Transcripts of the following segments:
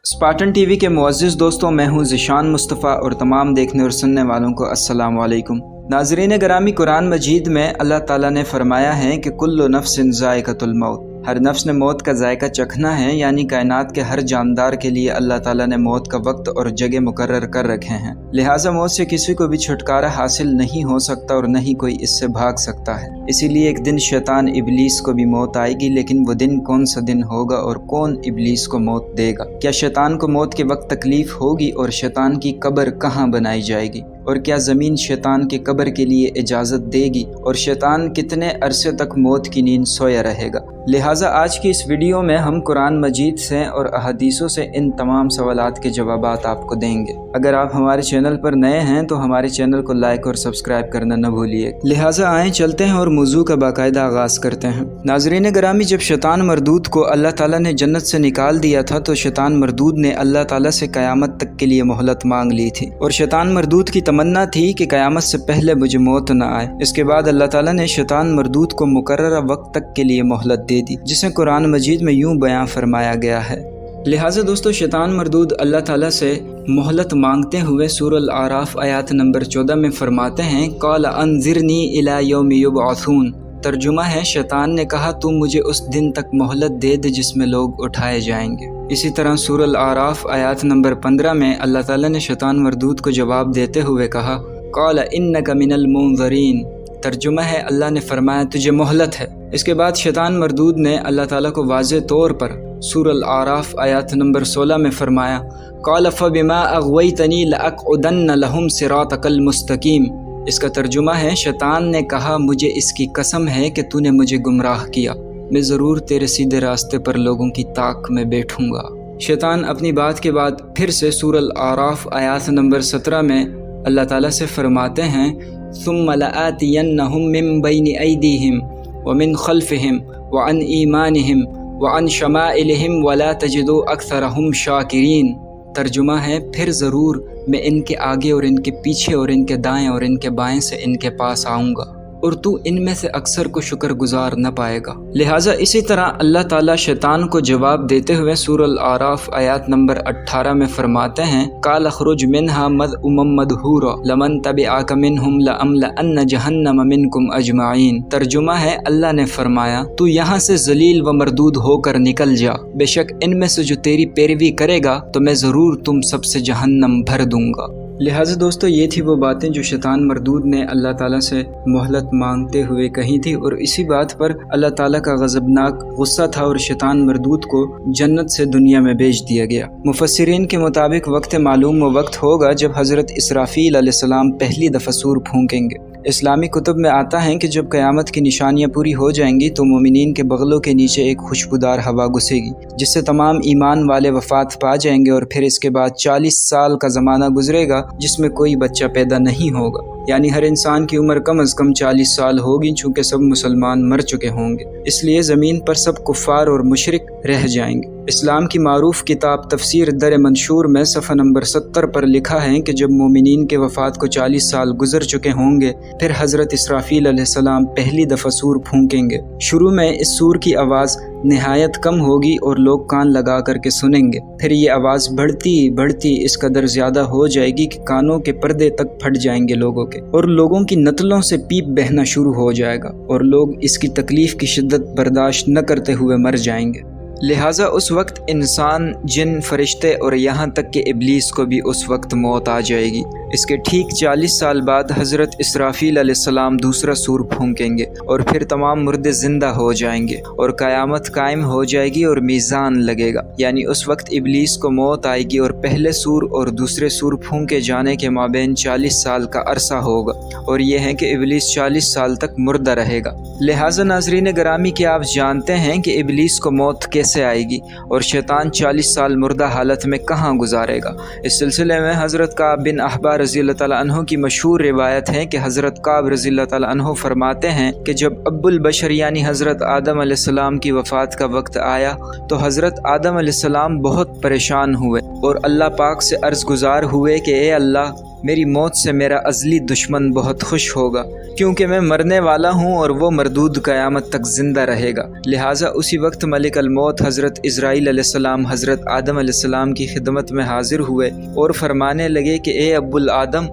Spartan TV के मुअज़्ज़िज़ दोस्तों, मैं हूं ज़िशान मुस्तफ़ा और तमाम देखने और सुनने वालों को अस्सलाम वालेकुम। नाज़रीन गिरामी, कुरान मजीद में अल्लाह ताला ने फरमाया है कि कुल्लु नफ्सिन ज़ाइक़तुल मौत, हर नफ्स ने मौत का जायका चखना है। यानी कायनात के हर जानदार के लिए अल्लाह ताला ने मौत का वक्त और जगह मुकर्रर कर रखे हैं। लिहाजा मौत से किसी को भी छुटकारा हासिल नहीं हो सकता और न ही कोई इससे भाग सकता है। इसीलिए एक दिन शैतान इबलीस को भी मौत आएगी, लेकिन वो दिन कौन सा दिन होगा और कौन इबलीस को मौत देगा? क्या शैतान को मौत के वक्त तकलीफ होगी और शैतान की कब्र कहाँ बनाई जाएगी? और क्या ज़मीन शैतान की कब्र के लिए इजाज़त देगी? और शैतान कितने अरसे तक मौत की नींद सोया रहेगा? लिहाजा आज की इस वीडियो में हम कुरान मजीद से और अहदीसों से इन तमाम सवालात के जवाबात आपको देंगे। अगर आप हमारे चैनल पर नए हैं तो हमारे चैनल को लाइक और सब्सक्राइब करना न भूलिए। लिहाजा आएँ चलते हैं और मौजू का बाकायदा आगाज़ करते हैं। नाज़रीन गिरामी, जब शैतान मरदूद को अल्लाह ताला ने जन्नत से निकाल दिया था तो शैतान मरदूद ने अल्लाह ताला से क़यामत तक के लिए मोहलत मांग ली थी और शैतान मरदूद की तमन्ना थी कि क़यामत से पहले मुझे मौत न आए। इसके बाद अल्लाह ताला ने शैतान मरदूद को मुकर्ररा वक्त तक के लिए मोहलत दे दी, जिसे कुरान मजीद में यूं बयां फरमाया गया है। लिहाजा दोस्तों, शैतान मरदूद अल्लाह ताला से मोहलत मांगते हुए सूरह आराफ आयत नंबर 14 में फरमाते हैं, क़ाल अंज़िरनी इला यौमि युबअसून। तर्जुमा है, शैतान ने कहा तू मुझे उस दिन तक मोहलत दे दे जिसमें लोग उठाए जाएंगे। इसी तरह सूरह आराफ आयत नंबर 15 में अल्लाह ताला ने शैतान मरदूद को जवाब देते हुए कहा, क़ाल इन्नका मिनल मुनज़रीन। तर्जुमा है, अल्लाह ने फरमाया तुझे मोहलत है। इसके बाद शैतान मरदूद ने अल्लाह ताला को वाज़े तौर पर सूरह आराफ आयत नंबर 16 में फरमाया, क़ाल फ़बिमा अग़वैतनी लअक़उदन्न लहुम सिरातकल मुस्तक़ीम। इसका तर्जुमा है, शैतान ने कहा मुझे इसकी कसम है कि तूने मुझे गुमराह किया, मैं ज़रूर तेरे सीधे रास्ते पर लोगों की ताक में बैठूँगा। शैतान अपनी बात के बाद फिर से सूरह आराफ आयत नंबर 17 में अल्लाह ताला से फरमाते हैं, सुम्मा लआतियन्नहुम मिन बैनि ऐदीहिम व मिन खल्फिहिम व अन ईमानिहिम व अन शमाइलिहिम व ला तजिदु अक्सरहुम शाकिरीन। तर्जुमा है, फिर ज़रूर मैं इनके आगे और इनके पीछे और इनके दाएं और इनके बाएं से इनके पास आऊँगा और तू इनमें से अक्सर को शुक्रगुजार न पाएगा। लिहाजा इसी तरह अल्लाह ताला शैतान को जवाब देते हुए सूरह आराफ आयत नंबर 18 में फरमाते हैं, काल अखरुज मिन्हा मज़उमम मदहूरा लमन तबिअका मिनहुम लअमलअन्न जहन्नम मिनकुम अजमाइन। तर्जुमा है, अल्लाह ने फरमाया तू यहाँ से जलील व मरदूद होकर निकल जा, बेशक इनमें से जो तेरी पैरवी करेगा तो मैं ज़रूर तुम सबसे जहन्नम भर दूंगा। लिहाजा दोस्तों, ये थी वो बातें जो शैतान मरदूद ने अल्लाह ताला से मोहलत मांगते हुए कही थी और इसी बात पर अल्लाह ताला का गज़बनाक गुस्सा था और शैतान मरदूद को जन्नत से दुनिया में भेज दिया गया। मुफस्सिरीन के मुताबिक वक्त मालूम वो वक्त होगा जब हज़रत इसराफील अलैहिस्सलाम पहली दफ़ा सूर फूंकेंगे। इस्लामी कुतुब में आता है कि जब क़यामत की निशानियाँ पूरी हो जाएंगी तो मोमिनीन के बगलों के नीचे एक खुशबूदार हवा घुसेगी, जिससे तमाम ईमान वाले वफ़ात पा जाएंगे और फिर इसके बाद 40 साल का ज़माना गुजरेगा जिसमें कोई बच्चा पैदा नहीं होगा। यानी हर इंसान की उम्र कम अज़ कम 40 साल होगी, चूँकि सब मुसलमान मर चुके होंगे, इसलिए ज़मीन पर सब कुफ़ार और मुशरिक रह जाएंगे। इस्लाम की मारूफ किताब तफसीर दर मंशूर में सफ़ा नंबर 70 पर लिखा है कि जब मोमिनीन के वफ़ात को 40 साल गुजर चुके होंगे फिर हज़रत इसराफील अलैहिस्सलाम पहली दफ़ा सूर फूंकेंगे। शुरू में इस सूर की आवाज़ नहायत कम होगी और लोग कान लगा करके सुनेंगे, फिर ये आवाज़ बढ़ती बढ़ती इस कदर ज़्यादा हो जाएगी कि कानों के पर्दे तक फट जाएंगे लोगों के और लोगों की नतलों से पीप बहना शुरू हो जाएगा और लोग इसकी तकलीफ़ की शिद्दत बर्दाश्त न करते हुए मर जाएंगे। लिहाजा उस वक्त इंसान, जिन, फरिश्ते और यहाँ तक कि इब्लीस को भी उस वक्त मौत आ जाएगी। इसके ठीक 40 साल बाद हज़रत इसराफील अलैहिस्सलाम दूसरा सूर फूंकेंगे और फिर तमाम मुर्दे ज़िंदा हो जाएंगे और क़यामत कायम हो जाएगी और मीज़ान लगेगा। यानी उस वक्त इब्लीस को मौत आएगी और पहले सूर और दूसरे सूर फूंके जाने के माबैन 40 साल का अरसा होगा और ये है कि इब्लीस 40 साल तक मुर्दा रहेगा। लिहाजा नाज़रीन गिरामी, कि आप जानते हैं कि इब्लीस को मौत कैसे आएगी और शैतान 40 साल मुर्दा हालत में कहाँ गुजारेगा? इस सिलसिले में हज़रत काब बिन अहबार रज़ियल्लाहु ताला अन्हु की मशहूर रिवायत है कि हज़रत काब रज़ियल्लाहु ताला अन्हु फरमाते हैं कि जब अब्बुल बशर यानी हज़रत आदम अलैहिस्सलाम की वफ़ात का वक्त आया तो हज़रत आदम अलैहिस्सलाम बहुत परेशान हुए और अल्लाह पाक से अर्ज़ गुज़ार हुए कि ए अल्लाह, میری موت سے میرا ازلی دشمن بہت خوش ہوگا، کیونکہ میں مرنے والا ہوں اور وہ مردود قیامت تک زندہ رہے گا۔ لہٰذا اسی وقت ملک الموت حضرت اسرائیل علیہ السلام حضرت آدم علیہ السلام کی خدمت میں حاضر ہوئے اور فرمانے لگے کہ اے ابو الآدم،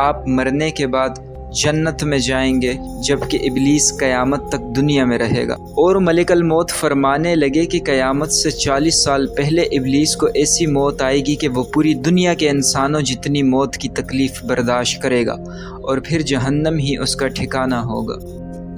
آپ مرنے کے بعد جنت میں جائیں گے، جبکہ ابلیس قیامت تک دنیا میں رہے گا۔ اور ملک الموت فرمانے لگے کہ قیامت سے 40 سال پہلے ابلیس کو ایسی موت آئے گی کہ وہ پوری دنیا کے انسانوں جتنی موت کی تکلیف برداشت کرے گا، اور پھر جہنم ہی اس کا ٹھکانہ ہوگا۔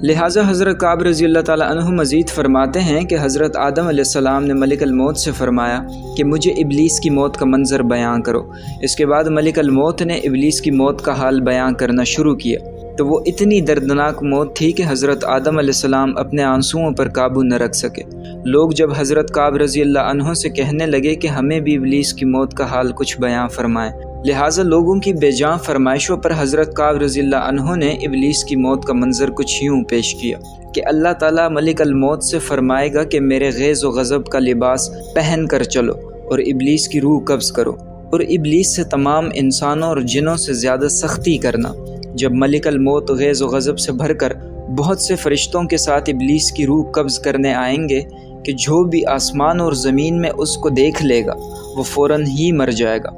لہٰذا حضرت کعب رضی اللہ تعالیٰ عنہ مزید فرماتے ہیں کہ حضرت آدم علیہ السلام نے ملک الموت سے فرمایا کہ مجھے ابلیس کی موت کا منظر بیان کرو۔ اس کے بعد ملک الموت نے ابلیس کی موت کا حال بیان کرنا شروع کیا، تو وہ اتنی دردناک موت تھی کہ حضرت آدم علیہ السلام اپنے آنسوؤں پر قابو نہ رکھ سکے۔ لوگ جب حضرت کعب رضی اللہ عنہ سے کہنے لگے کہ ہمیں بھی ابلیس کی موت کا حال کچھ بیان فرمائیں، لہٰذا لوگوں کی بے جان فرمائشوں پر حضرت کعب رضی اللہ عنہ نے ابلیس کی موت کا منظر کچھ یوں پیش کیا کہ اللہ تعالیٰ ملک الموت سے فرمائے گا کہ میرے غیظ و غضب کا لباس پہن کر چلو اور ابلیس کی روح قبض کرو، اور ابلیس سے تمام انسانوں اور جنوں سے زیادہ سختی کرنا۔ جب ملک الموت غیظ و غضب سے بھر کر بہت سے فرشتوں کے ساتھ ابلیس کی روح قبض کرنے آئیں گے کہ جو بھی آسمان اور زمین میں اس کو دیکھ لے گا وہ فوراً ہی مر جائے گا،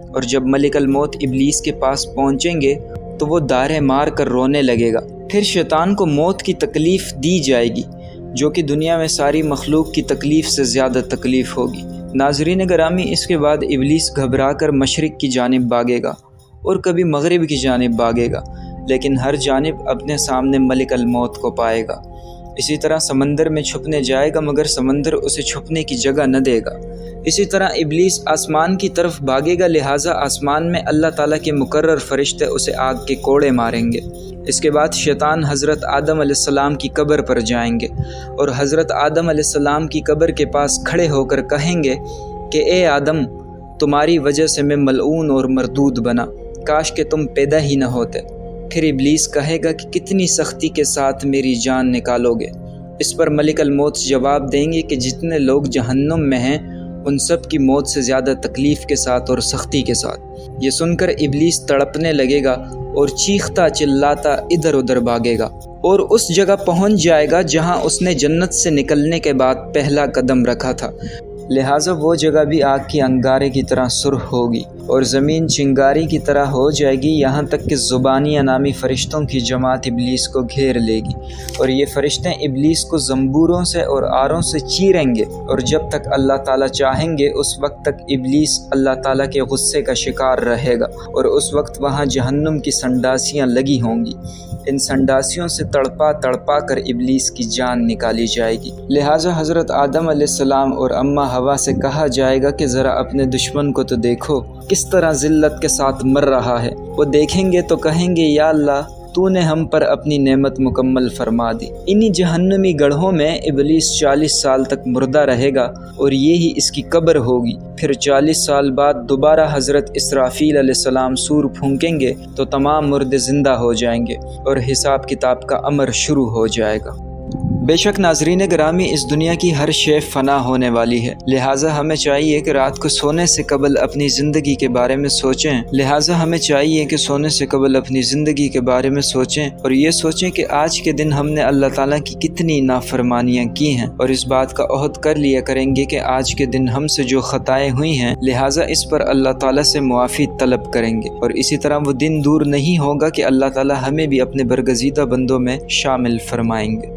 اور جب ملک الموت ابلیس کے پاس پہنچیں گے تو وہ دارے مار کر رونے لگے گا۔ پھر شیطان کو موت کی تکلیف دی جائے گی، جو کہ دنیا میں ساری مخلوق کی تکلیف سے زیادہ تکلیف ہوگی۔ ناظرین گرامی، اس کے بعد ابلیس گھبرا کر مشرق کی جانب بھاگے گا اور کبھی مغرب کی جانب بھاگے گا، لیکن ہر جانب اپنے سامنے ملک الموت کو پائے گا۔ اسی طرح سمندر میں چھپنے جائے گا، مگر سمندر اسے چھپنے کی جگہ نہ دے گا۔ اسی طرح ابلیس آسمان کی طرف بھاگے گا، لہٰذا آسمان میں اللہ تعالیٰ کے مقرر فرشتے اسے آگ کے کوڑے ماریں گے۔ اس کے بعد شیطان حضرت آدم علیہ السلام کی قبر پر جائیں گے اور حضرت آدم علیہ السلام کی قبر کے پاس کھڑے ہو کر کہیں گے کہ اے آدم، تمہاری وجہ سے میں ملعون اور مردود بنا، کاش کہ تم پیدا ہی نہ ہوتے۔ پھر ابلیس کہے گا کہ کتنی سختی کے ساتھ میری جان نکالو گے۔ اس پر ملک الموت جواب دیں گے کہ جتنے لوگ جہنم میں ہیں ان سب کی موت سے زیادہ تکلیف کے ساتھ اور سختی کے ساتھ۔ یہ سن کر ابلیس تڑپنے لگے گا اور چیختا چلاتا ادھر ادھر بھاگے گا اور اس جگہ پہنچ جائے گا جہاں اس نے جنت سے نکلنے کے بعد پہلا قدم رکھا تھا، لہٰذا وہ جگہ بھی آگ کی انگارے کی طرح سرخ ہوگی اور زمین چنگاری کی طرح ہو جائے گی، یہاں تک کہ زبانیہ نامی فرشتوں کی جماعت ابلیس کو گھیر لے گی، اور یہ فرشتے ابلیس کو زنبوروں سے اور آروں سے چیریں گے، اور جب تک اللہ تعالیٰ چاہیں گے اس وقت تک ابلیس اللہ تعالیٰ کے غصے کا شکار رہے گا، اور اس وقت وہاں جہنم کی سنڈاسیاں لگی ہوں گی۔ ان سنڈاسیوں سے تڑپا تڑپا کر ابلیس کی جان نکالی جائے گی۔ لہٰذا حضرت آدم علیہ السلام اور اماں ہوا سے کہا جائے گا کہ ذرا اپنے دشمن کو تو دیکھو کس طرح ذلت کے ساتھ مر رہا ہے۔ وہ دیکھیں گے تو کہیں گے یا اللہ، تو نے ہم پر اپنی نعمت مکمل فرما دی۔ انہی جہنمی گڑھوں میں ابلیس 40 سال تک مردہ رہے گا اور یہی اس کی قبر ہوگی۔ پھر 40 سال بعد دوبارہ حضرت اسرافیل علیہ السلام سور پھونکیں گے تو تمام مردے زندہ ہو جائیں گے اور حساب کتاب کا امر شروع ہو جائے گا۔ بے شک ناظرین گرامی، اس دنیا کی ہر شے فنا ہونے والی ہے، لہٰذا ہمیں چاہیے کہ رات کو سونے سے قبل اپنی زندگی کے بارے میں سوچیں اور یہ سوچیں کہ آج کے دن ہم نے اللہ تعالیٰ کی کتنی نافرمانیاں کی ہیں، اور اس بات کا عہد کر لیا کریں گے کہ آج کے دن ہم سے جو خطائیں ہوئی ہیں لہٰذا اس پر اللہ تعالیٰ سے معافی طلب کریں گے، اور اسی طرح وہ دن دور نہیں ہوگا کہ اللہ تعالیٰ ہمیں بھی اپنے برگزیدہ بندوں میں شامل فرمائیں گے۔